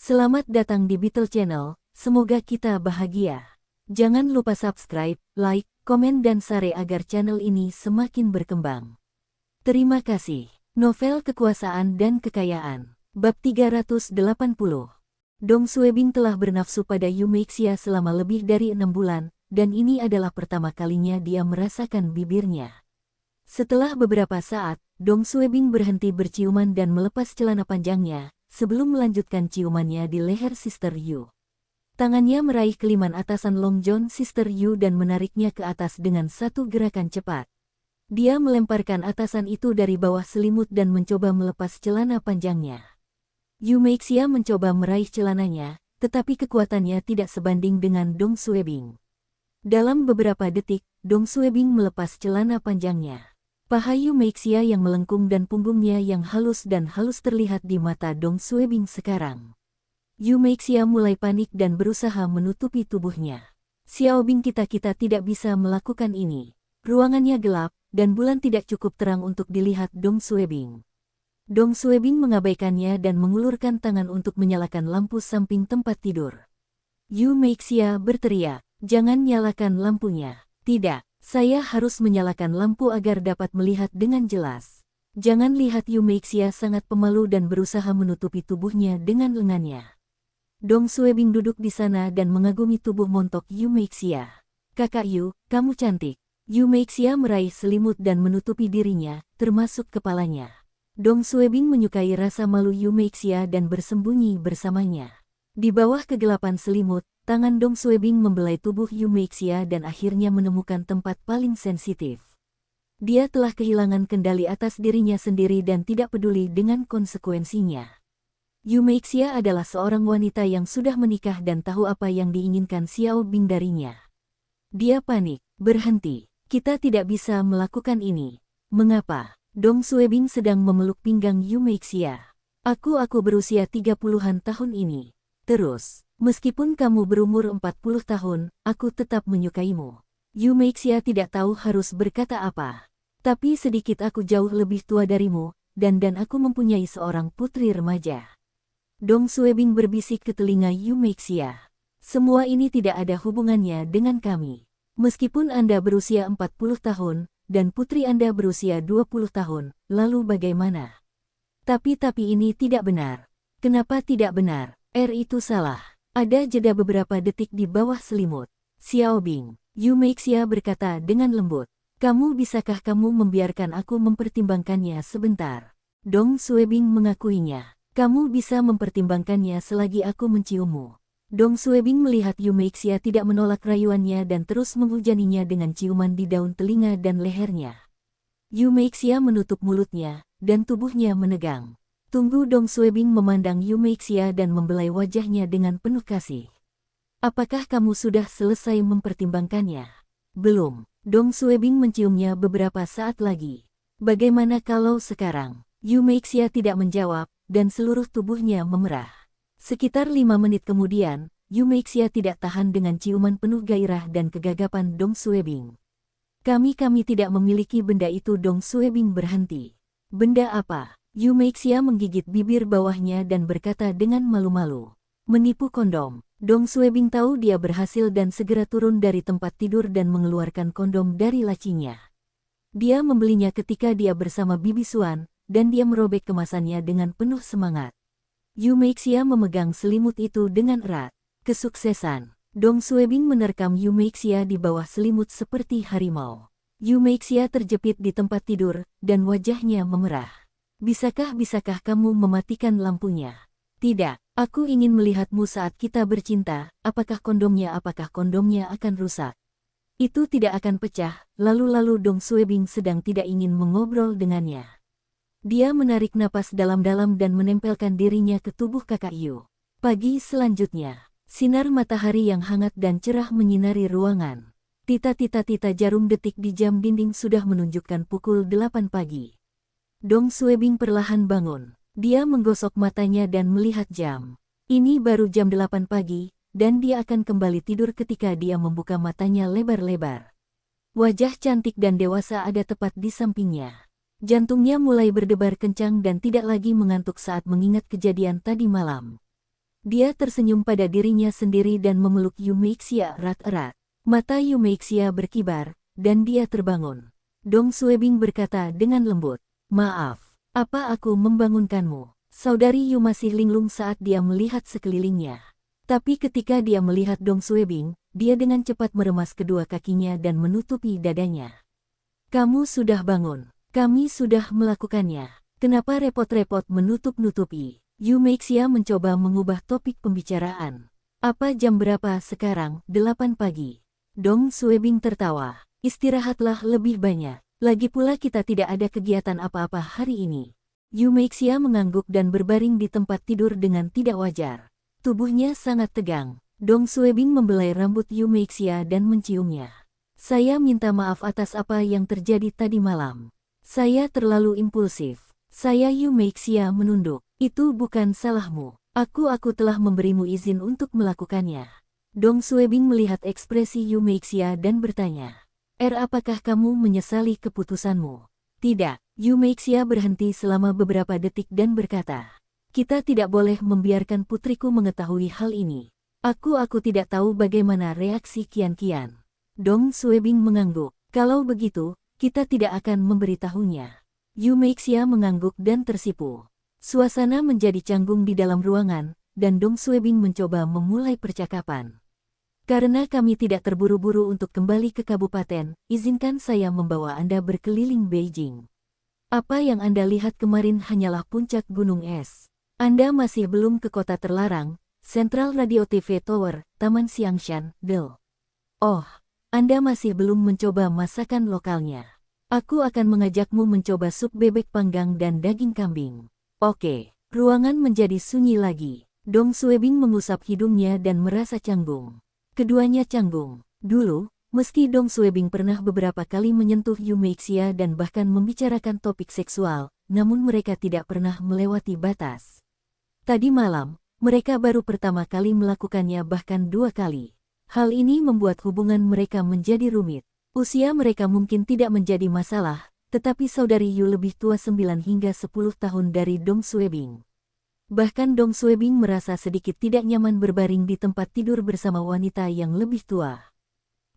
Selamat datang di Beetle Channel, semoga kita bahagia. Jangan lupa subscribe, like, komen dan share agar channel ini semakin berkembang. Terima kasih. Novel Kekuasaan dan Kekayaan, Bab 380. Dong Suebing telah bernafsu pada Yu Meixia selama lebih dari 6 bulan, dan ini adalah pertama kalinya dia merasakan bibirnya. Setelah beberapa saat, Dong Suebing berhenti berciuman dan melepas celana panjangnya, sebelum melanjutkan ciumannya di leher Sister Yu. Tangannya meraih keliman atasan Long John Sister Yu dan menariknya ke atas dengan satu gerakan cepat. Dia melemparkan atasan itu dari bawah selimut dan mencoba melepas celana panjangnya. Yu Meixia mencoba meraih celananya, tetapi kekuatannya tidak sebanding dengan Dong Suebing. Dalam beberapa detik, Dong Suebing melepas celana panjangnya. Paha Yu Meixia yang melengkung dan punggungnya yang halus terlihat di mata Dong Suebing sekarang. Yu Meixia mulai panik dan berusaha menutupi tubuhnya. Xiaobing, kita tidak bisa melakukan ini. Ruangannya gelap, dan bulan tidak cukup terang untuk dilihat Dong Suebing. Dong Suebing mengabaikannya dan mengulurkan tangan untuk menyalakan lampu samping tempat tidur. Yu Meixia berteriak, "Jangan nyalakan lampunya." "Tidak. Saya harus menyalakan lampu agar dapat melihat dengan jelas." "Jangan lihat." Yu Meixia sangat pemalu dan berusaha menutupi tubuhnya dengan lengannya. Dong Suebing duduk di sana dan mengagumi tubuh montok Yu Meixia. "Kakak Yu, kamu cantik." Yu Meixia meraih selimut dan menutupi dirinya, termasuk kepalanya. Dong Suebing menyukai rasa malu Yu Meixia dan bersembunyi bersamanya. Di bawah kegelapan selimut, tangan Dong Suebing membelai tubuh Yu Meixia dan akhirnya menemukan tempat paling sensitif. Dia telah kehilangan kendali atas dirinya sendiri dan tidak peduli dengan konsekuensinya. Yu Meixia adalah seorang wanita yang sudah menikah dan tahu apa yang diinginkan Xiaobing darinya. Dia panik. "Berhenti. Kita tidak bisa melakukan ini." "Mengapa?" Dong Suebing sedang memeluk pinggang Yu Meixia. Aku berusia 30-an tahun ini. Terus, meskipun kamu berumur 40 tahun, aku tetap menyukaimu." Yu Meixia tidak tahu harus berkata apa. "Tapi sedikit aku jauh lebih tua darimu, dan aku mempunyai seorang putri remaja." Dong Suebing berbisik ke telinga Yu Meixia. "Semua ini tidak ada hubungannya dengan kami. Meskipun Anda berusia 40 tahun, dan putri Anda berusia 20 tahun, lalu bagaimana?" Tapi ini tidak benar." "Kenapa tidak benar?" Itu salah." Ada jeda beberapa detik di bawah selimut. "Xiaobing," Yu Meixia berkata dengan lembut, bisakah kamu membiarkan aku mempertimbangkannya sebentar?" Dong Suebing mengakuinya. "Kamu bisa mempertimbangkannya selagi aku menciummu." Dong Suebing melihat Yu Meixia tidak menolak rayuannya dan terus menghujaninya dengan ciuman di daun telinga dan lehernya. Yu Meixia menutup mulutnya, dan tubuhnya menegang. "Tunggu." Dong Suebing memandang Yu Meixia dan membelai wajahnya dengan penuh kasih. "Apakah kamu sudah selesai mempertimbangkannya?" "Belum." Dong Suebing menciumnya beberapa saat lagi. "Bagaimana kalau sekarang?" Yu Meixia tidak menjawab, dan seluruh tubuhnya memerah. Sekitar 5 menit kemudian, Yu Meixia tidak tahan dengan ciuman penuh gairah dan kegagapan Dong Suebing. Kami tidak memiliki benda itu." Dong Suebing berhenti. "Benda apa?" Yu Meixia menggigit bibir bawahnya dan berkata dengan malu-malu. "Menipu kondom." Dong Suebing tahu dia berhasil dan segera turun dari tempat tidur dan mengeluarkan kondom dari lacinya. Dia membelinya ketika dia bersama Bibi Xuan, dan dia merobek kemasannya dengan penuh semangat. Yu Meixia memegang selimut itu dengan erat. "Kesuksesan." Dong Suebing menerkam Yu Meixia di bawah selimut seperti harimau. Yu Meixia terjepit di tempat tidur, dan wajahnya memerah. Bisakah kamu mematikan lampunya?" "Tidak, aku ingin melihatmu saat kita bercinta. Apakah kondomnya akan rusak?" "Itu tidak akan pecah." Lalu Dong Suebing sedang tidak ingin mengobrol dengannya. Dia menarik napas dalam-dalam dan menempelkan dirinya ke tubuh kakak Yu. Pagi selanjutnya, sinar matahari yang hangat dan cerah menyinari ruangan. Tita-tita jarum detik di jam dinding sudah menunjukkan pukul 8 pagi. Dong Suebing perlahan bangun. Dia menggosok matanya dan melihat jam. Ini baru jam 8 pagi, dan dia akan kembali tidur ketika dia membuka matanya lebar-lebar. Wajah cantik dan dewasa ada tepat di sampingnya. Jantungnya mulai berdebar kencang dan tidak lagi mengantuk saat mengingat kejadian tadi malam. Dia tersenyum pada dirinya sendiri dan memeluk Yu Meixia erat-erat. Mata Yu Meixia berkibar, dan dia terbangun. Dong Suebing berkata dengan lembut, "Maaf, apa aku membangunkanmu?" Saudari Yu masih linglung saat dia melihat sekelilingnya. Tapi ketika dia melihat Dong Suebing, dia dengan cepat meremas kedua kakinya dan menutupi dadanya. "Kamu sudah bangun. Kami sudah melakukannya. Kenapa repot-repot menutup-nutupi?" Yu Meixia mencoba mengubah topik pembicaraan. "Apa jam berapa sekarang?" 8 pagi. Dong Suebing tertawa. "Istirahatlah lebih banyak. Lagi pula kita tidak ada kegiatan apa-apa hari ini." Yu Meixia mengangguk dan berbaring di tempat tidur dengan tidak wajar. Tubuhnya sangat tegang. Dong Suebing membelai rambut Yu Meixia dan menciumnya. "Saya minta maaf atas apa yang terjadi tadi malam. Saya terlalu impulsif." Yu Meixia menunduk. "Itu bukan salahmu. Aku telah memberimu izin untuk melakukannya." Dong Suebing melihat ekspresi Yu Meixia dan bertanya, apakah kamu menyesali keputusanmu?" "Tidak." Yu Meixia berhenti selama beberapa detik dan berkata, "Kita tidak boleh membiarkan putriku mengetahui hal ini. Aku tidak tahu bagaimana reaksi Kian-Kian." Dong Suebing mengangguk. "Kalau begitu, kita tidak akan memberitahunya." Yu Meixia mengangguk dan tersipu. Suasana menjadi canggung di dalam ruangan, dan Dong Suebing mencoba memulai percakapan. "Karena kami tidak terburu-buru untuk kembali ke kabupaten, izinkan saya membawa Anda berkeliling Beijing. Apa yang Anda lihat kemarin hanyalah puncak gunung es. Anda masih belum ke kota terlarang, Central Radio TV Tower, Taman Xiangshan, Del. Oh, Anda masih belum mencoba masakan lokalnya. Aku akan mengajakmu mencoba sup bebek panggang dan daging kambing." "Oke." Ruangan menjadi sunyi lagi. Dong Suebing mengusap hidungnya dan merasa canggung. Keduanya canggung. Dulu, meski Dong Suebing pernah beberapa kali menyentuh Yu Meixia dan bahkan membicarakan topik seksual, namun mereka tidak pernah melewati batas. Tadi malam, mereka baru pertama kali melakukannya, bahkan 2 kali. Hal ini membuat hubungan mereka menjadi rumit. Usia mereka mungkin tidak menjadi masalah, tetapi saudari Yu lebih tua 9 hingga 10 tahun dari Dong Suebing. Bahkan Dong Suebing merasa sedikit tidak nyaman berbaring di tempat tidur bersama wanita yang lebih tua.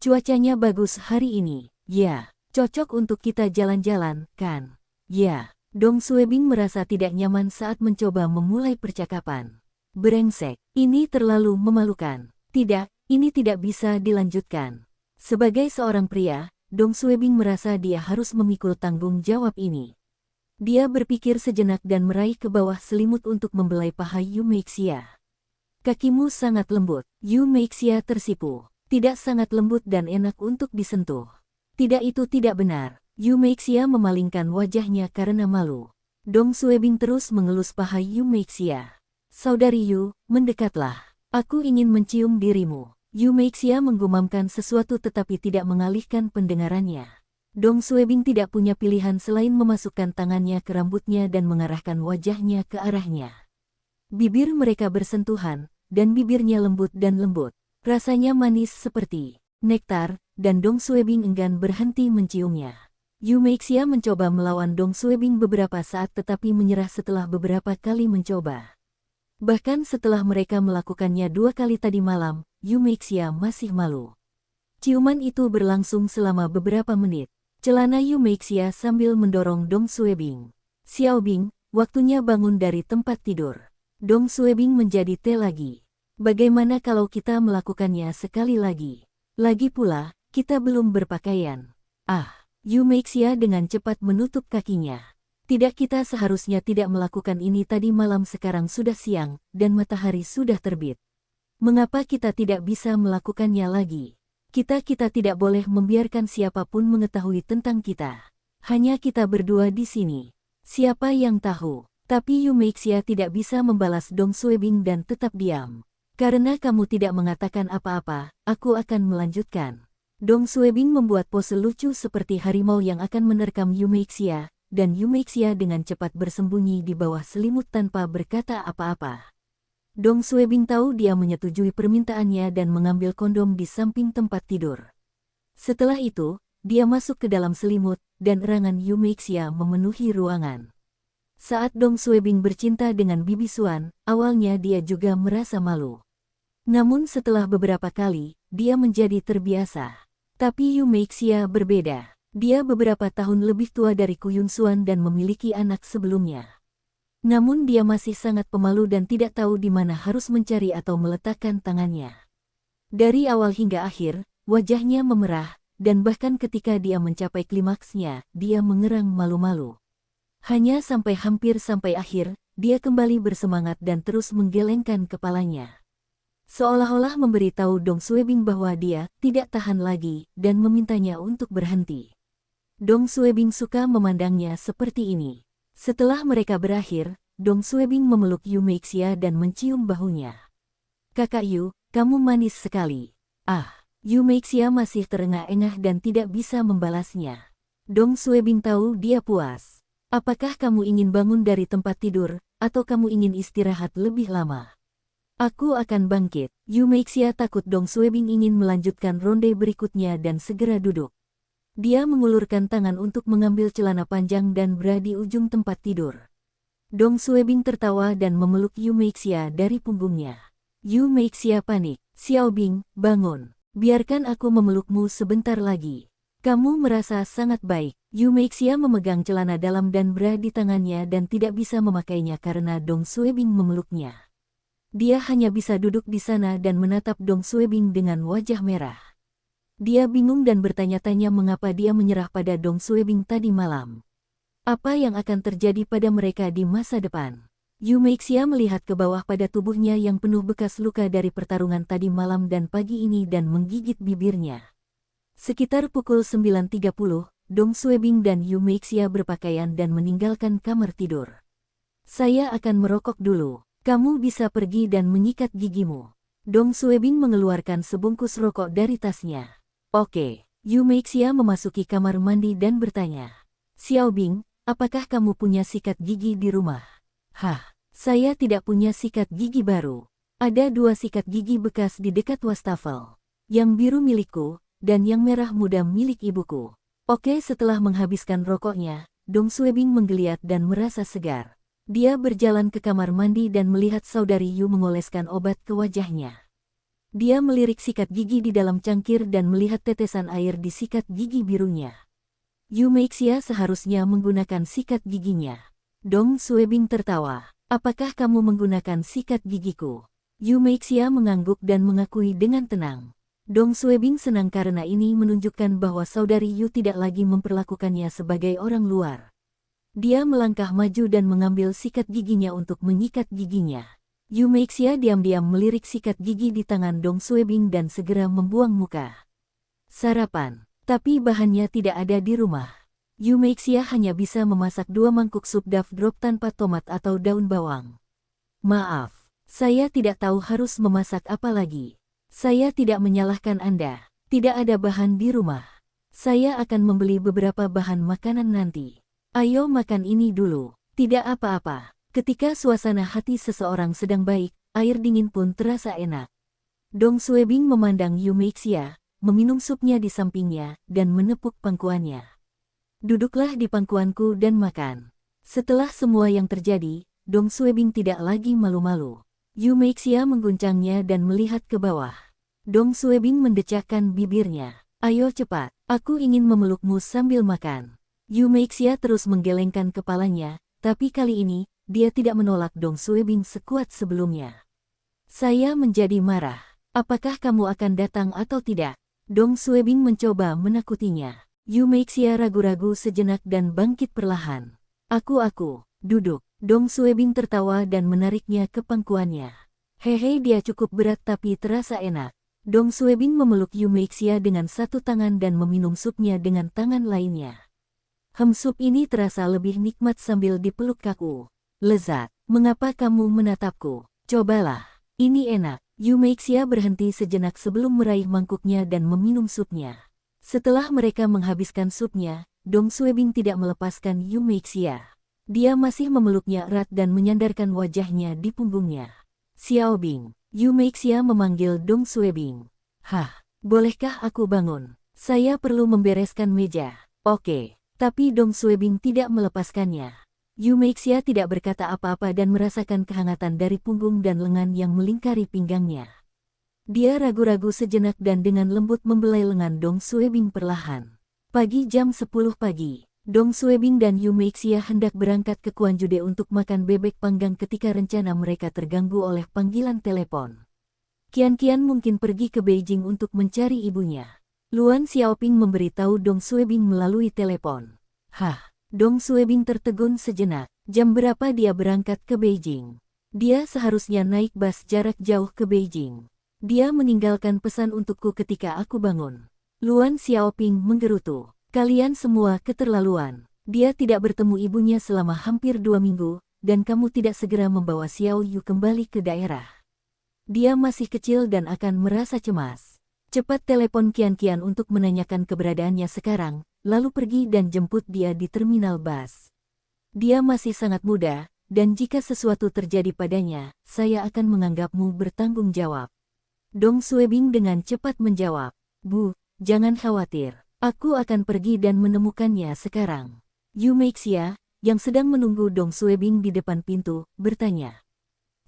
"Cuacanya bagus hari ini." "Ya, cocok untuk kita jalan-jalan, kan?" "Ya." Dong Suebing merasa tidak nyaman saat mencoba memulai percakapan. "Brengsek, ini terlalu memalukan." "Tidak, ini tidak bisa dilanjutkan." Sebagai seorang pria, Dong Suebing merasa dia harus memikul tanggung jawab ini. Dia berpikir sejenak dan meraih ke bawah selimut untuk membelai paha Yu Meixia. "Kakimu sangat lembut." Yu Meixia tersipu. "Tidak sangat lembut dan enak untuk disentuh." "Tidak, itu tidak benar." Yu Meixia memalingkan wajahnya karena malu. Dong Suebing terus mengelus paha Yu Meixia. "Saudari Yu, mendekatlah. Aku ingin mencium dirimu." Yu Meixia menggumamkan sesuatu tetapi tidak mengalihkan pendengarannya. Dong Suebing tidak punya pilihan selain memasukkan tangannya ke rambutnya dan mengarahkan wajahnya ke arahnya. Bibir mereka bersentuhan, dan bibirnya lembut dan lembut. Rasanya manis seperti nektar, dan Dong Suebing enggan berhenti menciumnya. Yu Meixia mencoba melawan Dong Suebing beberapa saat tetapi menyerah setelah beberapa kali mencoba. Bahkan setelah mereka melakukannya 2 kali tadi malam, Yu Meixia masih malu. Ciuman itu berlangsung selama beberapa menit. Celana Yu Meixia sambil mendorong Dong Suebing. "Xiaobing, waktunya bangun dari tempat tidur." Dong Suebing menjadi teh lagi. "Bagaimana kalau kita melakukannya sekali lagi? Lagi pula, kita belum berpakaian." "Ah." Yu Meixia dengan cepat menutup kakinya. "Tidak, kita seharusnya tidak melakukan ini tadi malam. Sekarang sudah siang, dan matahari sudah terbit. Mengapa kita tidak bisa melakukannya lagi? Kita tidak boleh membiarkan siapapun mengetahui tentang kita. Hanya kita berdua di sini. Siapa yang tahu?" Tapi Yu Meixia tidak bisa membalas Dong Suebing dan tetap diam. "Karena kamu tidak mengatakan apa-apa, aku akan melanjutkan." Dong Suebing membuat pose lucu seperti harimau yang akan menerkam Yu Meixia, dan Yu Meixia dengan cepat bersembunyi di bawah selimut tanpa berkata apa-apa. Dong Suebing tahu dia menyetujui permintaannya dan mengambil kondom di samping tempat tidur. Setelah itu, dia masuk ke dalam selimut, dan erangan Yu Meixia memenuhi ruangan. Saat Dong Suebing bercinta dengan Bibi Xuan, awalnya dia juga merasa malu. Namun setelah beberapa kali, dia menjadi terbiasa. Tapi Yu Meixia berbeda. Dia beberapa tahun lebih tua dari Kuyun Xuan dan memiliki anak sebelumnya. Namun dia masih sangat pemalu dan tidak tahu di mana harus mencari atau meletakkan tangannya. Dari awal hingga akhir, wajahnya memerah, dan bahkan ketika dia mencapai klimaksnya, dia mengerang malu-malu. Hanya hampir sampai akhir, dia kembali bersemangat dan terus menggelengkan kepalanya. Seolah-olah memberitahu Dong Suebing bahwa dia tidak tahan lagi dan memintanya untuk berhenti. Dong Suebing suka memandangnya seperti ini. Setelah mereka berakhir, Dong Suebing memeluk Yu Meixia dan mencium bahunya. "Kakak Yu, kamu manis sekali." Yu Meixia masih terengah-engah dan tidak bisa membalasnya. Dong Suebing tahu dia puas. "Apakah kamu ingin bangun dari tempat tidur, atau kamu ingin istirahat lebih lama?" "Aku akan bangkit." Yu Meixia takut Dong Suebing ingin melanjutkan ronde berikutnya dan segera duduk. Dia mengulurkan tangan untuk mengambil celana panjang dan bra di ujung tempat tidur. Dong Suebing tertawa dan memeluk Yu Meixia dari punggungnya. Yu Meixia panik. "Xiaobing, bangun. Biarkan aku memelukmu sebentar lagi. Kamu merasa sangat baik." Yu Meixia memegang celana dalam dan bra di tangannya dan tidak bisa memakainya karena Dong Suebing memeluknya. Dia hanya bisa duduk di sana dan menatap Dong Suebing dengan wajah merah. Dia bingung dan bertanya-tanya mengapa dia menyerah pada Dong Suebing tadi malam. Apa yang akan terjadi pada mereka di masa depan? Yu Meixia melihat ke bawah pada tubuhnya yang penuh bekas luka dari pertarungan tadi malam dan pagi ini dan menggigit bibirnya. Sekitar pukul 9.30, Dong Suebing dan Yu Meixia berpakaian dan meninggalkan kamar tidur. "Saya akan merokok dulu. Kamu bisa pergi dan mengikat gigimu." Dong Suebing mengeluarkan sebungkus rokok dari tasnya. "Oke." Yu Meixia memasuki kamar mandi dan bertanya, "Xiaobing, apakah kamu punya sikat gigi di rumah?" Saya tidak punya sikat gigi baru. Ada 2 sikat gigi bekas di dekat wastafel. Yang biru milikku, dan yang merah muda milik ibuku." Oke, setelah menghabiskan rokoknya, Dong Suebing menggeliat dan merasa segar. Dia berjalan ke kamar mandi dan melihat saudari Yu mengoleskan obat ke wajahnya. Dia melirik sikat gigi di dalam cangkir dan melihat tetesan air di sikat gigi birunya. Yu Meixia seharusnya menggunakan sikat giginya. Dong Suebing tertawa. "Apakah kamu menggunakan sikat gigiku?" Yu Meixia mengangguk dan mengakui dengan tenang. Dong Suebing senang karena ini menunjukkan bahwa saudari Yu tidak lagi memperlakukannya sebagai orang luar. Dia melangkah maju dan mengambil sikat giginya untuk mengikat giginya. Yu Meixia diam-diam melirik sikat gigi di tangan Dong Suebing dan segera membuang muka. Sarapan. Tapi bahannya tidak ada di rumah. Yu Meixia hanya bisa memasak 2 mangkuk sup duff drop tanpa tomat atau daun bawang. "Maaf, saya tidak tahu harus memasak apa lagi. Saya tidak menyalahkan Anda. Tidak ada bahan di rumah. Saya akan membeli beberapa bahan makanan nanti. Ayo makan ini dulu." "Tidak apa-apa." Ketika suasana hati seseorang sedang baik, air dingin pun terasa enak. Dong Suebing memandang Yu Meixia, meminum supnya di sampingnya, dan menepuk pangkuannya. "Duduklah di pangkuanku dan makan." Setelah semua yang terjadi, Dong Suebing tidak lagi malu-malu. Yu Meixia mengguncangnya dan melihat ke bawah. Dong Suebing mendecakkan bibirnya. "Ayo cepat, aku ingin memelukmu sambil makan." Yu Meixia terus menggelengkan kepalanya, tapi kali ini, dia tidak menolak Dong Suebing sekuat sebelumnya. "Saya menjadi marah. Apakah kamu akan datang atau tidak?" Dong Suebing mencoba menakutinya. Yu Meixia ragu-ragu sejenak dan bangkit perlahan. Aku, duduk." Dong Suebing tertawa dan menariknya ke pangkuannya. Hehe, dia cukup berat tapi terasa enak. Dong Suebing memeluk Yu Meixia dengan satu tangan dan meminum supnya dengan tangan lainnya. Sup ini terasa lebih nikmat sambil dipeluk kaku. "Lezat. Mengapa kamu menatapku? Cobalah. Ini enak." Yu Meixia berhenti sejenak sebelum meraih mangkuknya dan meminum supnya. Setelah mereka menghabiskan supnya, Dong Suebing tidak melepaskan Yu Meixia. Dia masih memeluknya erat dan menyandarkan wajahnya di punggungnya. "Xiaobing." Yu Meixia memanggil Dong Suebing. Bolehkah aku bangun? Saya perlu membereskan meja." "Oke." Tapi Dong Suebing tidak melepaskannya. Yu Meixia tidak berkata apa-apa dan merasakan kehangatan dari punggung dan lengan yang melingkari pinggangnya. Dia ragu-ragu sejenak dan dengan lembut membelai lengan Dong Suebing perlahan. Pagi jam 10 pagi, Dong Suebing dan Yu Meixia hendak berangkat ke Quanjude untuk makan bebek panggang ketika rencana mereka terganggu oleh panggilan telepon. Qian mungkin pergi ke Beijing untuk mencari ibunya. Luan Xiaoping memberitahu Dong Suebing melalui telepon. Hah? Dong Suebing tertegun sejenak. Jam berapa dia berangkat ke Beijing? Dia seharusnya naik bus jarak jauh ke Beijing. Dia meninggalkan pesan untukku ketika aku bangun. Luan Xiaoping menggerutu. Kalian semua keterlaluan. Dia tidak bertemu ibunya selama hampir 2 minggu, dan kamu tidak segera membawa Xiao Yu kembali ke daerah. Dia masih kecil dan akan merasa cemas. Cepat telepon Qian untuk menanyakan keberadaannya sekarang, lalu pergi dan jemput dia di terminal bus. Dia masih sangat muda, dan jika sesuatu terjadi padanya, saya akan menganggapmu bertanggung jawab. Dong Suebing dengan cepat menjawab, Bu, jangan khawatir, aku akan pergi dan menemukannya sekarang. Yu Meixia, yang sedang menunggu Dong Suebing di depan pintu, bertanya.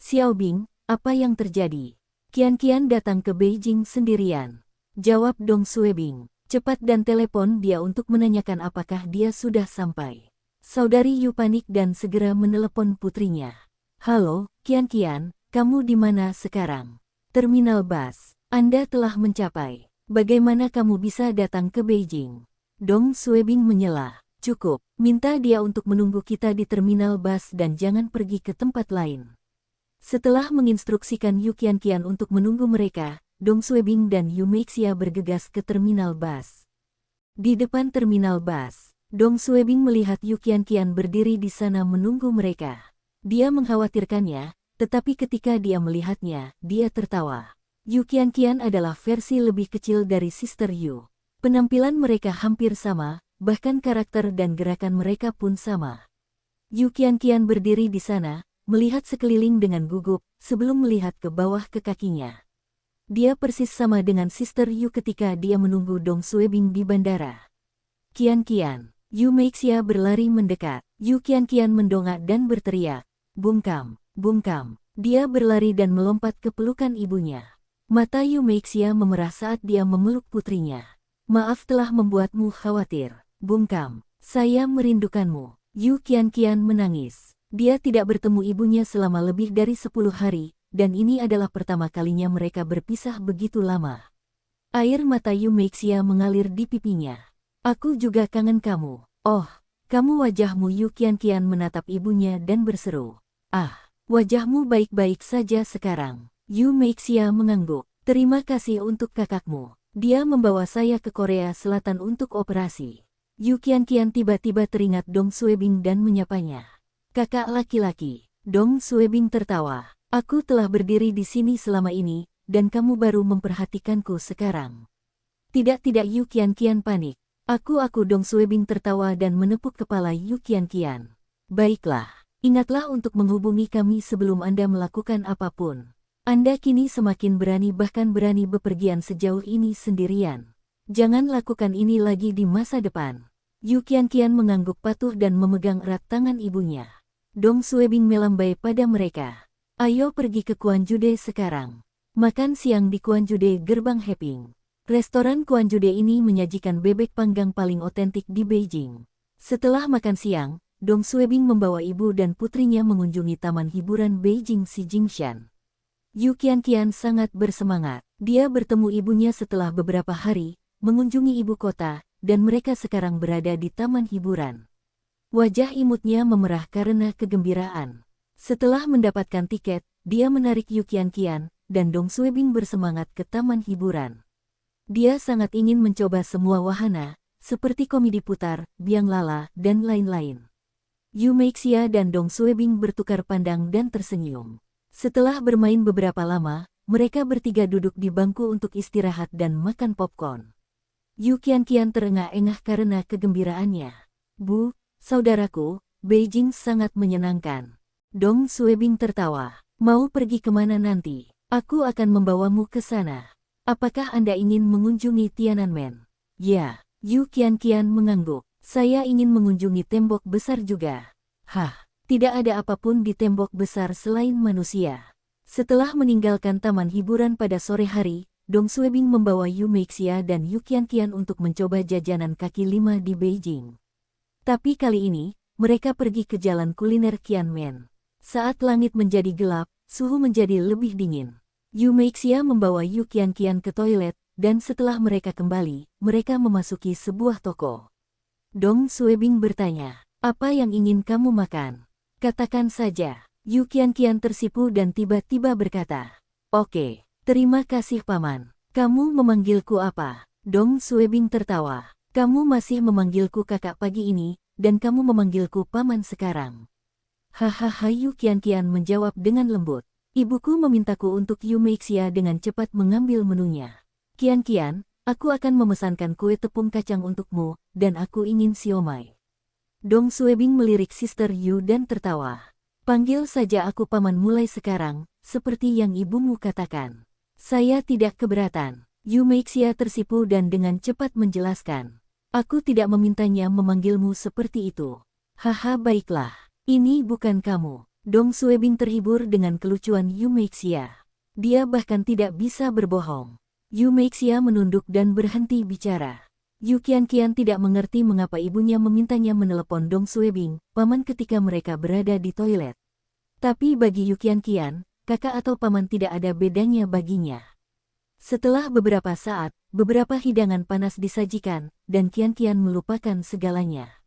Xiaobing, apa yang terjadi? Qian datang ke Beijing sendirian. Jawab Dong Suebing. Cepat dan telepon dia untuk menanyakan apakah dia sudah sampai. Saudari Yu panik dan segera menelepon putrinya. Halo, Qian, kamu di mana sekarang? Terminal bus. Anda telah mencapai. Bagaimana kamu bisa datang ke Beijing? Dong Suebing menyela. Cukup, minta dia untuk menunggu kita di terminal bus dan jangan pergi ke tempat lain. Setelah menginstruksikan Yu Qian untuk menunggu mereka, Dong Suebing dan Yu Meixia bergegas ke terminal bus. Di depan terminal bus, Dong Suebing melihat Yu Qian berdiri di sana menunggu mereka. Dia mengkhawatirkannya, tetapi ketika dia melihatnya, dia tertawa. Yu Qian adalah versi lebih kecil dari Sister Yu. Penampilan mereka hampir sama, bahkan karakter dan gerakan mereka pun sama. Yu Qian berdiri di sana, melihat sekeliling dengan gugup, sebelum melihat ke bawah ke kakinya. Dia persis sama dengan Sister Yu ketika dia menunggu Dong Suebing di bandara. Qian, Yu Meixia berlari mendekat. Yu Qian mendongak dan berteriak, Bungkam. Dia berlari dan melompat ke pelukan ibunya. Mata Yu Meixia memerah saat dia memeluk putrinya. Maaf telah membuatmu khawatir. Bungkam, saya merindukanmu. Yu Qian menangis. Dia tidak bertemu ibunya selama lebih dari 10 hari, dan ini adalah pertama kalinya mereka berpisah begitu lama. Air mata Yu Meixia mengalir di pipinya. Aku juga kangen kamu. Oh, kamu wajahmu. Yu Qian menatap ibunya dan berseru. Ah, wajahmu baik-baik saja sekarang. Yu Meixia mengangguk. Terima kasih untuk kakakmu. Dia membawa saya ke Korea Selatan untuk operasi. Yu Qian tiba-tiba teringat Dong Suebing dan menyapanya. Kakak laki-laki. Dong Suebing tertawa. Aku telah berdiri di sini selama ini, dan kamu baru memperhatikanku sekarang. Tidak Yu Qian panik. Aku Dong Suebing tertawa dan menepuk kepala Yu Qian. Baiklah, ingatlah untuk menghubungi kami sebelum Anda melakukan apapun. Anda kini semakin berani bahkan berani bepergian sejauh ini sendirian. Jangan lakukan ini lagi di masa depan. Yu Qian mengangguk patuh dan memegang erat tangan ibunya. Dong Suebing melambai pada mereka. Ayo pergi ke Quanjude sekarang. Makan siang di Quanjude Gerbang Heping. Restoran Quanjude ini menyajikan bebek panggang paling otentik di Beijing. Setelah makan siang, Dong Suebing membawa ibu dan putrinya mengunjungi taman hiburan Beijing Jingshan. Yu Qian sangat bersemangat. Dia bertemu ibunya setelah beberapa hari, mengunjungi ibu kota, dan mereka sekarang berada di taman hiburan. Wajah imutnya memerah karena kegembiraan. Setelah mendapatkan tiket, dia menarik Yu Qian dan Dong Suebing bersemangat ke taman hiburan. Dia sangat ingin mencoba semua wahana, seperti komedi putar, biang lala, dan lain-lain. Yu Meixia dan Dong Suebing bertukar pandang dan tersenyum. Setelah bermain beberapa lama, mereka bertiga duduk di bangku untuk istirahat dan makan popcorn. Yu Qian terengah-engah karena kegembiraannya. Bu, saudaraku, Beijing sangat menyenangkan. Dong Suebing tertawa. Mau pergi kemana nanti? Aku akan membawamu ke sana. Apakah Anda ingin mengunjungi Tiananmen? Ya, Yu Qian mengangguk. Saya ingin mengunjungi tembok besar juga. Hah, Tidak ada apapun di tembok besar selain manusia. Setelah meninggalkan taman hiburan pada sore hari, Dong Suebing membawa Yu Meixia dan Yu Qianqian untuk mencoba jajanan kaki lima di Beijing. Tapi kali ini, mereka pergi ke jalan kuliner Qianmen. Saat langit menjadi gelap, suhu menjadi lebih dingin. Yu Meixia membawa Yu Qianqian ke toilet, dan setelah mereka kembali, mereka memasuki sebuah toko. Dong Suebing bertanya, "Apa yang ingin kamu makan? Katakan saja." Yu Qianqian tersipu dan tiba-tiba berkata, "Oke, terima kasih paman. Kamu memanggilku apa?" Dong Suebing tertawa. "Kamu masih memanggilku kakak pagi ini, dan kamu memanggilku paman sekarang." Hahaha, Yu Qianqian menjawab dengan lembut. "Ibuku memintaku untuk Yu Meixia dengan cepat mengambil menunya. Qianqian, aku akan memesankan kue tepung kacang untukmu, dan aku ingin siomay." Dong Suebing melirik Sister Yu dan tertawa. "Panggil saja aku paman mulai sekarang, seperti yang ibumu katakan." "Saya tidak keberatan." Yu Meixia tersipu dan dengan cepat menjelaskan. "Aku tidak memintanya memanggilmu seperti itu." "Haha, baiklah. Ini bukan kamu." Dong Suebing terhibur dengan kelucuan Yu Meixia. Dia bahkan tidak bisa berbohong. Yu Meixia menunduk dan berhenti bicara. Yu Qianqian tidak mengerti mengapa ibunya memintanya menelepon Dong Suebing, paman ketika mereka berada di toilet. Tapi bagi Yu Qianqian, kakak atau paman tidak ada bedanya baginya. Setelah beberapa saat, beberapa hidangan panas disajikan, dan Qianqian melupakan segalanya.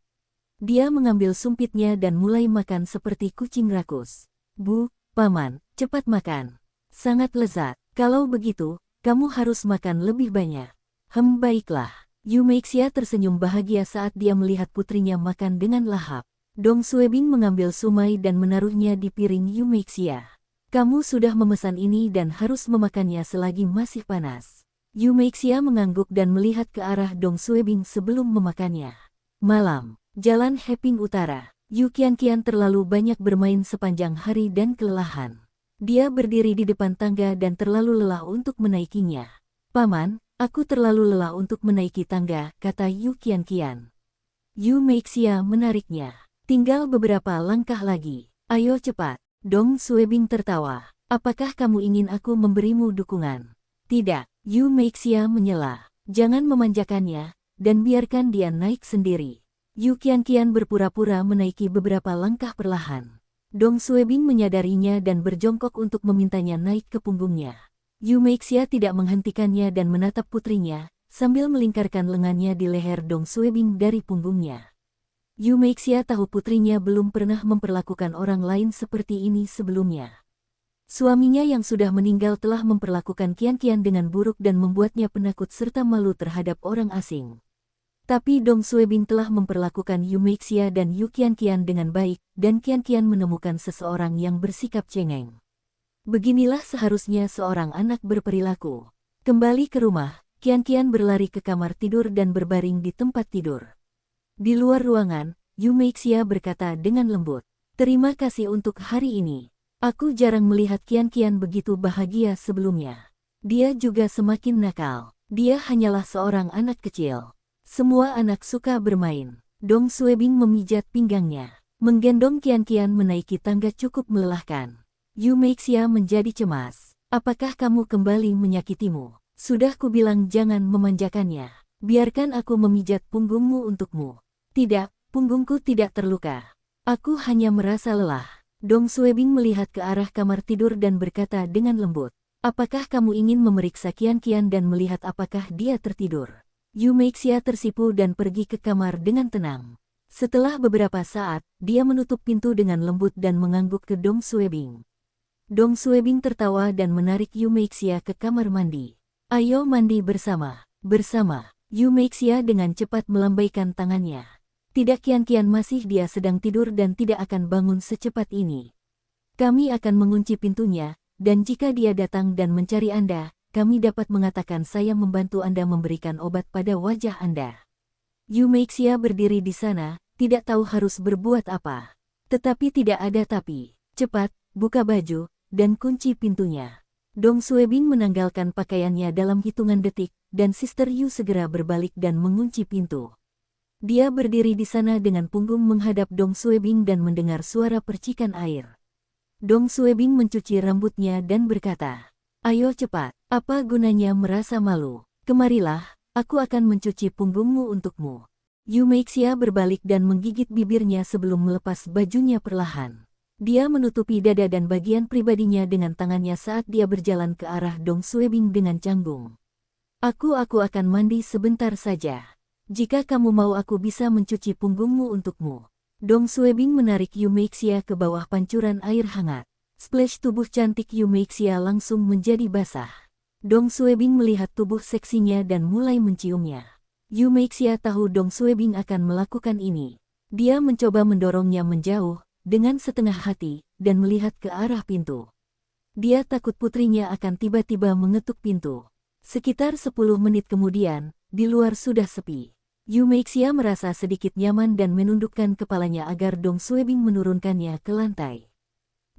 Dia mengambil sumpitnya dan mulai makan seperti kucing rakus. "Bu, paman, cepat makan. Sangat lezat. Kalau begitu, kamu harus makan lebih banyak." Baiklah." Yu Meixia tersenyum bahagia saat dia melihat putrinya makan dengan lahap. Dong Suebing mengambil sumai dan menaruhnya di piring Yu Meixia. "Kamu sudah memesan ini dan harus memakannya selagi masih panas." Yu Meixia mengangguk dan melihat ke arah Dong Suebing sebelum memakannya. Malam, Jalan Heping Utara. Yu Qianqian terlalu banyak bermain sepanjang hari dan kelelahan. Dia berdiri di depan tangga dan terlalu lelah untuk menaikinya. "Paman, aku terlalu lelah untuk menaiki tangga," kata Yu Qianqian. Yu Meixia menariknya. "Tinggal beberapa langkah lagi. Ayo cepat." Dong Suebing tertawa. "Apakah kamu ingin aku memberimu dukungan?" "Tidak." Yu Meixia menyela. "Jangan memanjakannya, dan biarkan dia naik sendiri." Yu Qianqian berpura-pura menaiki beberapa langkah perlahan. Dong Suebing menyadarinya dan berjongkok untuk memintanya naik ke punggungnya. Yu Meixia tidak menghentikannya dan menatap putrinya, sambil melingkarkan lengannya di leher Dong Suebing dari punggungnya. Yu Meixia tahu putrinya belum pernah memperlakukan orang lain seperti ini sebelumnya. Suaminya yang sudah meninggal telah memperlakukan Qianqian dengan buruk dan membuatnya penakut serta malu terhadap orang asing. Tapi Dong Suebing telah memperlakukan Yu Meixia dan Yu Qianqian dengan baik, dan Qianqian menemukan seseorang yang bersikap cengeng. Beginilah seharusnya seorang anak berperilaku. Kembali ke rumah, Qianqian berlari ke kamar tidur dan berbaring di tempat tidur. Di luar ruangan, Yu Meixia berkata dengan lembut, "Terima kasih untuk hari ini. Aku jarang melihat Qianqian begitu bahagia sebelumnya. Dia juga semakin nakal. Dia hanyalah seorang anak kecil. Semua anak suka bermain." Dong Suebing memijat pinggangnya. Menggendong Qianqian menaiki tangga cukup melelahkan. Yu Meixia menjadi cemas. "Apakah kamu kembali menyakitimu? Sudah kubilang jangan memanjakannya. Biarkan aku memijat punggungmu untukmu." "Tidak, punggungku tidak terluka. Aku hanya merasa lelah." Dong Suebing melihat ke arah kamar tidur dan berkata dengan lembut, "Apakah kamu ingin memeriksa Qianqian dan melihat apakah dia tertidur?" Yu Meixia tersipu dan pergi ke kamar dengan tenang. Setelah beberapa saat, dia menutup pintu dengan lembut dan mengangguk ke Dong Suebing. Dong Suebing tertawa dan menarik Yu Meixia ke kamar mandi. "Ayo mandi bersama." "Bersama." Yu Meixia dengan cepat melambaikan tangannya. "Tidak, Qianqian masih dia sedang tidur dan tidak akan bangun secepat ini. Kami akan mengunci pintunya, dan jika dia datang dan mencari Anda, kami dapat mengatakan saya membantu Anda memberikan obat pada wajah Anda." Yu Meixia berdiri di sana, tidak tahu harus berbuat apa. Tetapi tidak ada tapi. "Cepat, buka baju, dan kunci pintunya." Dong Suebing menanggalkan pakaiannya dalam hitungan detik, dan Sister Yu segera berbalik dan mengunci pintu. Dia berdiri di sana dengan punggung menghadap Dong Suebing dan mendengar suara percikan air. Dong Suebing mencuci rambutnya dan berkata, "Ayo cepat, apa gunanya merasa malu? Kemarilah, aku akan mencuci punggungmu untukmu." Yu Meixia berbalik dan menggigit bibirnya sebelum melepas bajunya perlahan. Dia menutupi dada dan bagian pribadinya dengan tangannya saat dia berjalan ke arah Dong Suebing dengan canggung. Aku akan mandi sebentar saja. Jika kamu mau aku bisa mencuci punggungmu untukmu." Dong Suebing menarik Yu Meixia ke bawah pancuran air hangat. Splash tubuh cantik Yu Meixia langsung menjadi basah. Dong Suebing melihat tubuh seksinya dan mulai menciumnya. Yu Meixia tahu Dong Suebing akan melakukan ini. Dia mencoba mendorongnya menjauh, dengan setengah hati, dan melihat ke arah pintu. Dia takut putrinya akan tiba-tiba mengetuk pintu. Sekitar 10 menit kemudian, di luar sudah sepi. Yu Meixia merasa sedikit nyaman dan menundukkan kepalanya agar Dong Suebing menurunkannya ke lantai.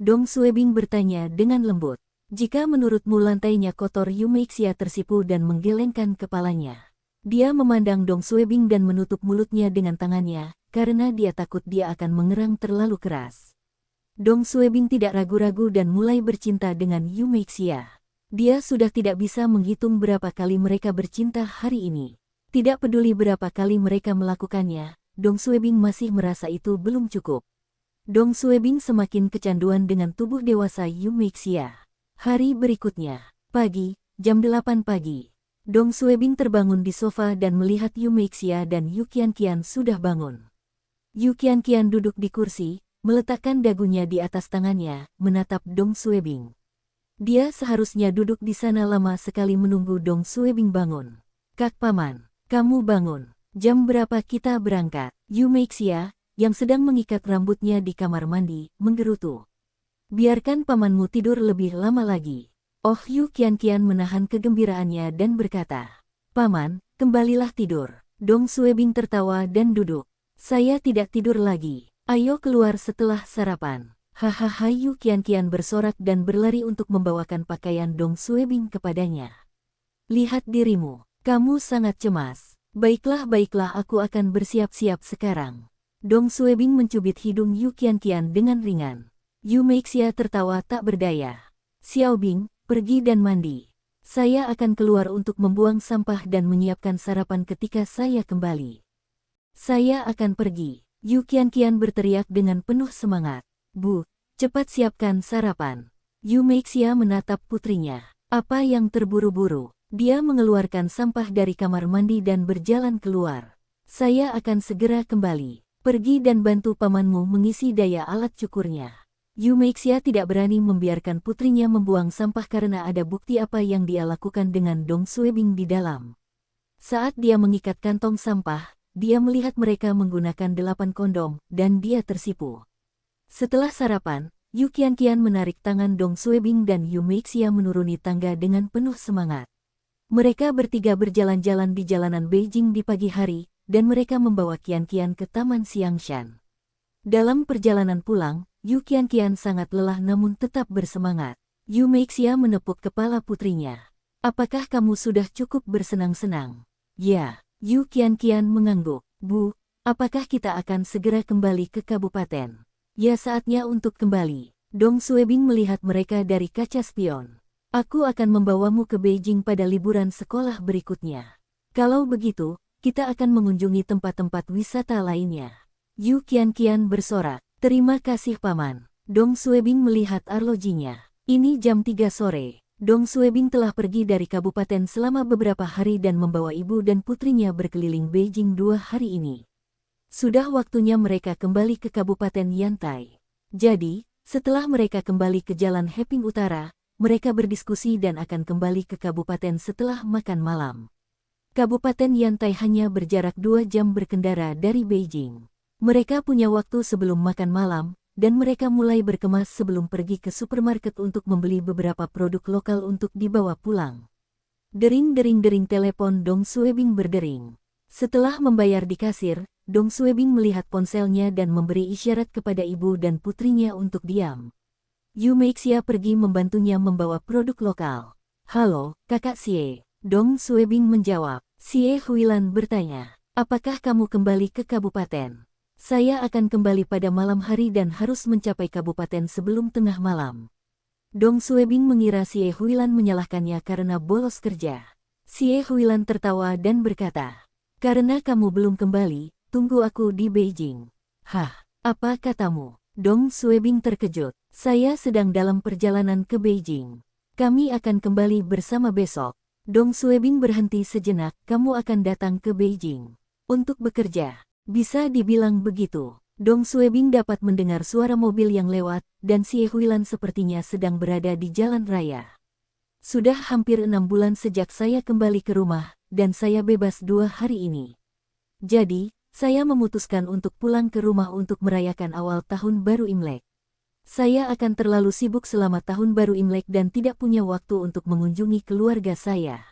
Dong Suebing bertanya dengan lembut. Jika menurutmu lantainya kotor, Yu Meixia tersipu dan menggelengkan kepalanya. Dia memandang Dong Suebing dan menutup mulutnya dengan tangannya, karena dia takut dia akan mengerang terlalu keras. Dong Suebing tidak ragu-ragu dan mulai bercinta dengan Yu Meixia. Dia sudah tidak bisa menghitung berapa kali mereka bercinta hari ini. Tidak peduli berapa kali mereka melakukannya, Dong Suebing masih merasa itu belum cukup. Dong Suebing semakin kecanduan dengan tubuh dewasa Yu Meixia. Hari berikutnya, pagi, jam 8 pagi. Dong Suebing terbangun di sofa dan melihat Yu Meixia dan Yu Qianqian sudah bangun. Yu Qianqian duduk di kursi, meletakkan dagunya di atas tangannya, menatap Dong Suebing. Dia seharusnya duduk di sana lama sekali menunggu Dong Suebing bangun. "Kak Paman, kamu bangun. Jam berapa kita berangkat?" Yu Meixia, yang sedang mengikat rambutnya di kamar mandi, menggerutu. "Biarkan pamanmu tidur lebih lama lagi." Oh, Yu Qianqian menahan kegembiraannya dan berkata, "Paman, kembalilah tidur." Dong Suebing tertawa dan duduk. "Saya tidak tidur lagi. Ayo keluar setelah sarapan." Hahaha, Yu Qianqian bersorak dan berlari untuk membawakan pakaian Dong Suebing kepadanya. "Lihat dirimu. Kamu sangat cemas. Baiklah, aku akan bersiap-siap sekarang." Dong Suebing mencubit hidung Yu Qianqian dengan ringan. Yu Meixia tertawa tak berdaya. "Xiaobing, pergi dan mandi. Saya akan keluar untuk membuang sampah dan menyiapkan sarapan ketika saya kembali." "Saya akan pergi." Yu Qianqian berteriak dengan penuh semangat. "Bu, cepat siapkan sarapan." Yu Meixia menatap putrinya. "Apa yang terburu-buru?" Dia mengeluarkan sampah dari kamar mandi dan berjalan keluar. "Saya akan segera kembali. Pergi dan bantu pamanmu mengisi daya alat cukurnya." Yu Meixia tidak berani membiarkan putrinya membuang sampah karena ada bukti apa yang dia lakukan dengan Dong Suebing di dalam. Saat dia mengikat kantong sampah, dia melihat mereka menggunakan 8 kondom, dan dia tersipu. Setelah sarapan, Yu Qianqian menarik tangan Dong Suebing dan Yu Meixia menuruni tangga dengan penuh semangat. Mereka bertiga berjalan-jalan di jalanan Beijing di pagi hari, dan mereka membawa Qianqian ke Taman Xiangshan. Dalam perjalanan pulang, Yu Qianqian sangat lelah namun tetap bersemangat. Yu Meixia menepuk kepala putrinya. "Apakah kamu sudah cukup bersenang-senang?" "Ya." Yu Qianqian mengangguk. "Bu, apakah kita akan segera kembali ke kabupaten?" "Ya, saatnya untuk kembali." Dong Suebing melihat mereka dari kaca spion. "Aku akan membawamu ke Beijing pada liburan sekolah berikutnya. Kalau begitu, kita akan mengunjungi tempat-tempat wisata lainnya." Yu Qianqian bersorak. "Terima kasih paman." Dong Suebing melihat arlojinya. Ini jam 3 sore. Dong Suebing telah pergi dari kabupaten selama beberapa hari dan membawa ibu dan putrinya berkeliling Beijing 2 hari ini. Sudah waktunya mereka kembali ke Kabupaten Yantai. Jadi, setelah mereka kembali ke Jalan Heping Utara, mereka berdiskusi dan akan kembali ke kabupaten setelah makan malam. Kabupaten Yantai hanya berjarak 2 jam berkendara dari Beijing. Mereka punya waktu sebelum makan malam, dan mereka mulai berkemas sebelum pergi ke supermarket untuk membeli beberapa produk lokal untuk dibawa pulang. Dering-dering telepon Dong Suebing berdering. Setelah membayar di kasir, Dong Suebing melihat ponselnya dan memberi isyarat kepada ibu dan putrinya untuk diam. Yu Meixia pergi membantunya membawa produk lokal. "Halo, kakak Xie." Dong Suebing menjawab. Xie Huilan bertanya, Apakah kamu kembali ke kabupaten? Saya akan kembali pada malam hari dan harus mencapai kabupaten sebelum tengah malam. Dong Suebing mengira Xie Huilan menyalahkannya karena bolos kerja. Xie Huilan tertawa dan berkata, "Karena kamu belum kembali, tunggu aku di Beijing." "Hah, apa katamu?" Dong Suebing terkejut. "Saya sedang dalam perjalanan ke Beijing. Kami akan kembali bersama besok." Dong Suebing berhenti sejenak. "Kamu akan datang ke Beijing untuk bekerja?" Bisa dibilang begitu. Dong Suebing dapat mendengar suara mobil yang lewat, dan Xie Huilan sepertinya sedang berada di jalan raya. "Sudah hampir 6 bulan sejak saya kembali ke rumah, dan saya bebas 2 hari ini. Jadi, saya memutuskan untuk pulang ke rumah untuk merayakan awal tahun baru Imlek. Saya akan terlalu sibuk selama tahun baru Imlek dan tidak punya waktu untuk mengunjungi keluarga saya."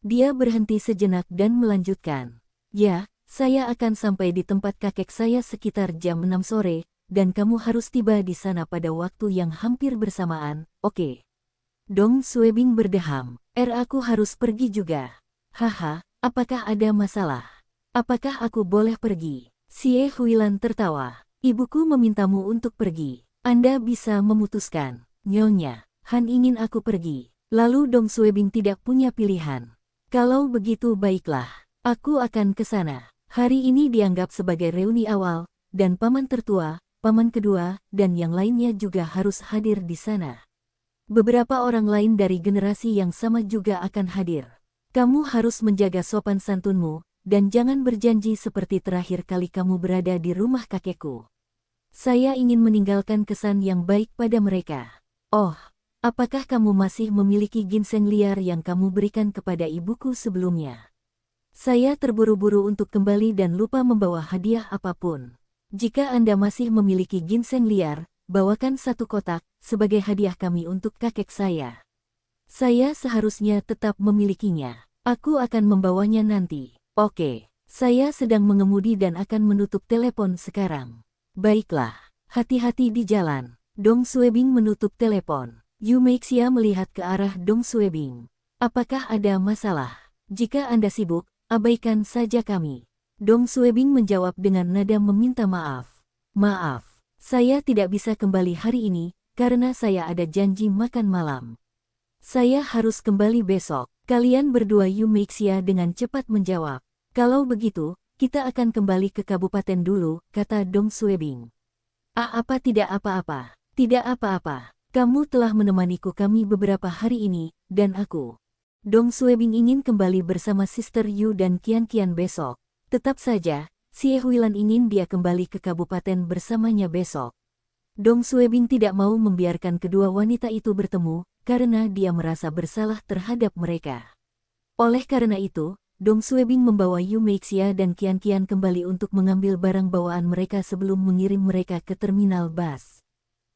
Dia berhenti sejenak dan melanjutkan, "Ya, saya akan sampai di tempat kakek saya sekitar jam 6 sore, dan kamu harus tiba di sana pada waktu yang hampir bersamaan, oke?" Dong Suebing berdeham. Aku harus pergi juga." "Haha, apakah ada masalah? Apakah aku boleh pergi?" Xie Huilan tertawa. "Ibuku memintamu untuk pergi. Anda bisa memutuskan." "Nyonya, Han ingin aku pergi." Lalu Dong Suebing tidak punya pilihan. "Kalau begitu baiklah, aku akan ke sana." Hari ini dianggap sebagai reuni awal, dan paman tertua, paman kedua, dan yang lainnya juga harus hadir di sana. Beberapa orang lain dari generasi yang sama juga akan hadir. "Kamu harus menjaga sopan santunmu, dan jangan berjanji seperti terakhir kali kamu berada di rumah kakekku. Saya ingin meninggalkan kesan yang baik pada mereka." "Oh, apakah kamu masih memiliki ginseng liar yang kamu berikan kepada ibuku sebelumnya?" "Saya terburu-buru untuk kembali dan lupa membawa hadiah apapun. Jika Anda masih memiliki ginseng liar, bawakan 1 kotak sebagai hadiah kami untuk kakek saya. Saya seharusnya tetap memilikinya. Aku akan membawanya nanti." "Oke, saya sedang mengemudi dan akan menutup telepon sekarang." "Baiklah, hati-hati di jalan." Dong Suebing menutup telepon. Yu Meixia melihat ke arah Dong Suebing. "Apakah ada masalah? Jika Anda sibuk, abaikan saja kami." Dong Suebing menjawab dengan nada meminta maaf. "Maaf, saya tidak bisa kembali hari ini, karena saya ada janji makan malam. Saya harus kembali besok." "Kalian berdua," Yu Meixia dengan cepat menjawab. "Kalau begitu, kita akan kembali ke kabupaten dulu," kata Dong Suebing. Apa tidak apa-apa. Tidak apa-apa. Kamu telah menemaniku kami beberapa hari ini, dan aku." Dong Suebing ingin kembali bersama Sister Yu dan Qian besok. Tetap saja, Xie Huilan ingin dia kembali ke kabupaten bersamanya besok. Dong Suebing tidak mau membiarkan kedua wanita itu bertemu, karena dia merasa bersalah terhadap mereka. Oleh karena itu, Dong Suebing membawa Yu Meixia dan Qian kembali untuk mengambil barang bawaan mereka sebelum mengirim mereka ke terminal bus.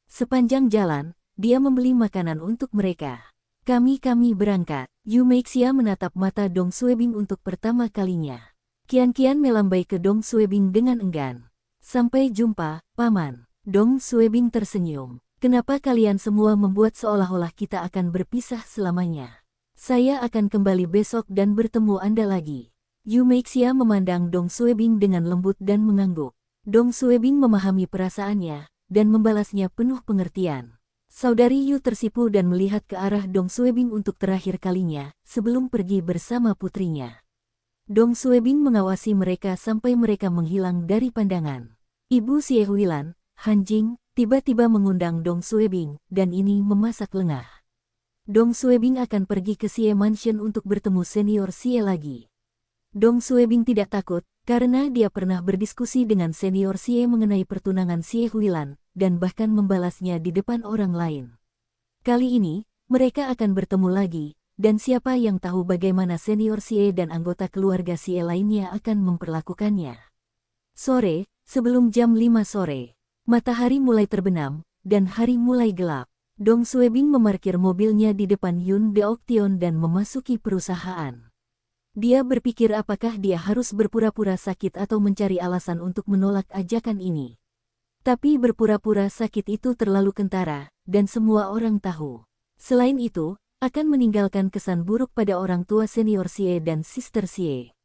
Sepanjang jalan, dia membeli makanan untuk mereka. Kami berangkat." Yu Meixia menatap mata Dong Suebing untuk pertama kalinya. Qian melambai ke Dong Suebing dengan enggan. "Sampai jumpa, Paman." Dong Suebing tersenyum. "Kenapa kalian semua membuat seolah-olah kita akan berpisah selamanya? Saya akan kembali besok dan bertemu Anda lagi." Yu Meixia memandang Dong Suebing dengan lembut dan mengangguk. Dong Suebing memahami perasaannya, dan membalasnya penuh pengertian. Saudari Yu tersipu dan melihat ke arah Dong Suebing untuk terakhir kalinya, sebelum pergi bersama putrinya. Dong Suebing mengawasi mereka sampai mereka menghilang dari pandangan. Ibu Xie Huilan, Han Jing, tiba-tiba mengundang Dong Suebing, dan ini memasak lengah. Dong Suebing akan pergi ke Xie Mansion untuk bertemu senior Xie lagi. Dong Suebing tidak takut, karena dia pernah berdiskusi dengan senior Xie mengenai pertunangan Xie Huilan, dan bahkan membalasnya di depan orang lain. Kali ini, mereka akan bertemu lagi, dan siapa yang tahu bagaimana senior Xie dan anggota keluarga Xie lainnya akan memperlakukannya. Sore, sebelum jam 5 sore, matahari mulai terbenam, dan hari mulai gelap. Dong Suebing memarkir mobilnya di depan Yun De Oction dan memasuki perusahaan. Dia berpikir apakah dia harus berpura-pura sakit atau mencari alasan untuk menolak ajakan ini. Tapi berpura-pura sakit itu terlalu kentara, dan semua orang tahu. Selain itu, akan meninggalkan kesan buruk pada orang tua senior Xie dan Sister Xie.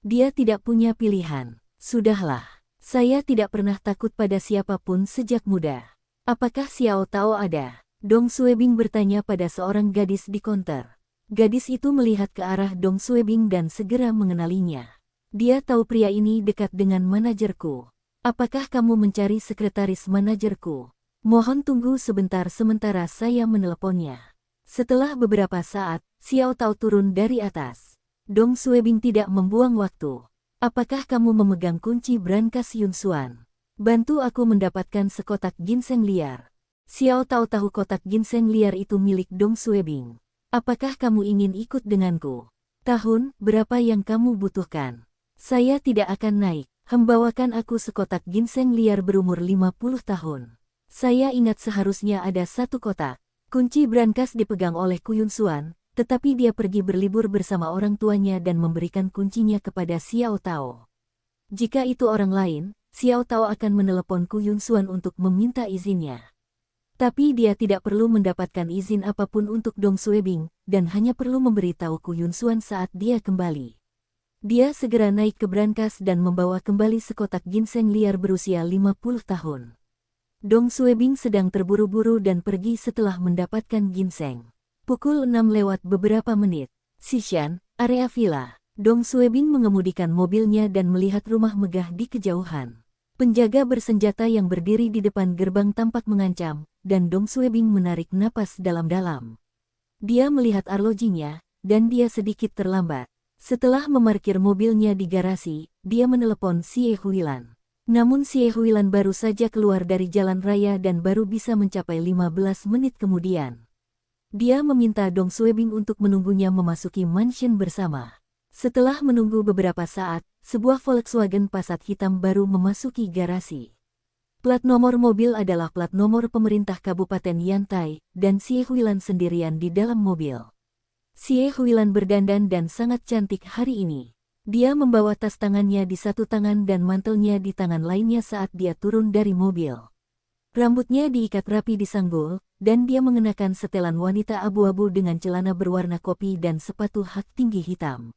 Dia tidak punya pilihan. Sudahlah. Saya tidak pernah takut pada siapapun sejak muda. Apakah Xiao Tao ada? Dong Suebing bertanya pada seorang gadis di konter. Gadis itu melihat ke arah Dong Suebing dan segera mengenalinya. Dia tahu pria ini dekat dengan manajerku. Apakah kamu mencari sekretaris manajerku? Mohon tunggu sebentar sementara saya meneleponnya. Setelah beberapa saat, Xiao Tao turun dari atas. Dong Suebing tidak membuang waktu. Apakah kamu memegang kunci brankas Yunxuan? Bantu aku mendapatkan sekotak ginseng liar. Xiao Tao tahu kotak ginseng liar itu milik Dong Suebing. Apakah kamu ingin ikut denganku? Tahun, berapa yang kamu butuhkan? Saya tidak akan naik. Membawakan aku sekotak ginseng liar berumur 50 tahun. Saya ingat seharusnya ada satu kotak. Kunci brankas dipegang oleh Ku Yunxuan, tetapi dia pergi berlibur bersama orang tuanya dan memberikan kuncinya kepada Xiao Tao. Jika itu orang lain, Xiao Tao akan menelepon Ku Yunxuan untuk meminta izinnya. Tapi dia tidak perlu mendapatkan izin apapun untuk Dong Suebing, dan hanya perlu memberitahu Ku Yunxuan saat dia kembali. Dia segera naik ke brankas dan membawa kembali sekotak ginseng liar berusia 50 tahun. Dong Suebing sedang terburu-buru dan pergi setelah mendapatkan ginseng. Pukul 6 lewat beberapa menit. Xishan, area villa. Dong Suebing mengemudikan mobilnya dan melihat rumah megah di kejauhan. Penjaga bersenjata yang berdiri di depan gerbang tampak mengancam, dan Dong Suebing menarik napas dalam-dalam. Dia melihat arlojinya, dan dia sedikit terlambat. Setelah memarkir mobilnya di garasi, dia menelepon Xie Huilan. Namun Xie Huilan baru saja keluar dari jalan raya dan baru bisa mencapai 15 menit kemudian. Dia meminta Dong Suebing untuk menunggunya memasuki mansion bersama. Setelah menunggu beberapa saat, sebuah Volkswagen Passat hitam baru memasuki garasi. Plat nomor mobil adalah plat nomor pemerintah Kabupaten Yantai, dan Xie Huilan sendirian di dalam mobil. Xie Huilan berdandan dan sangat cantik hari ini. Dia membawa tas tangannya di satu tangan dan mantelnya di tangan lainnya saat dia turun dari mobil. Rambutnya diikat rapi di sanggul, dan dia mengenakan setelan wanita abu-abu dengan celana berwarna kopi dan sepatu hak tinggi hitam.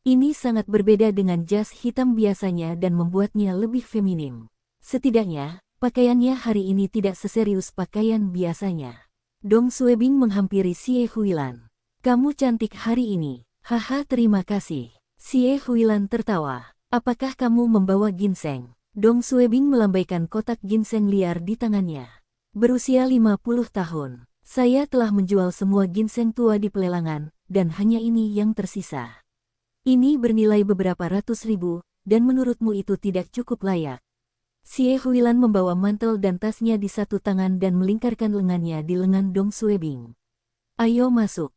Ini sangat berbeda dengan jas hitam biasanya dan membuatnya lebih feminim. Setidaknya, pakaiannya hari ini tidak seserius pakaian biasanya. Dong Suebing menghampiri Xie Huilan. Kamu cantik hari ini. Haha, terima kasih. Xie Huilan tertawa. Apakah kamu membawa ginseng? Dong Suebing melambaikan kotak ginseng liar di tangannya. Berusia 50 tahun, saya telah menjual semua ginseng tua di pelelangan, dan hanya ini yang tersisa. Ini bernilai beberapa ratus ribu, dan menurutmu itu tidak cukup layak. Xie Huilan membawa mantel dan tasnya di satu tangan dan melingkarkan lengannya di lengan Dong Suebing. Ayo masuk.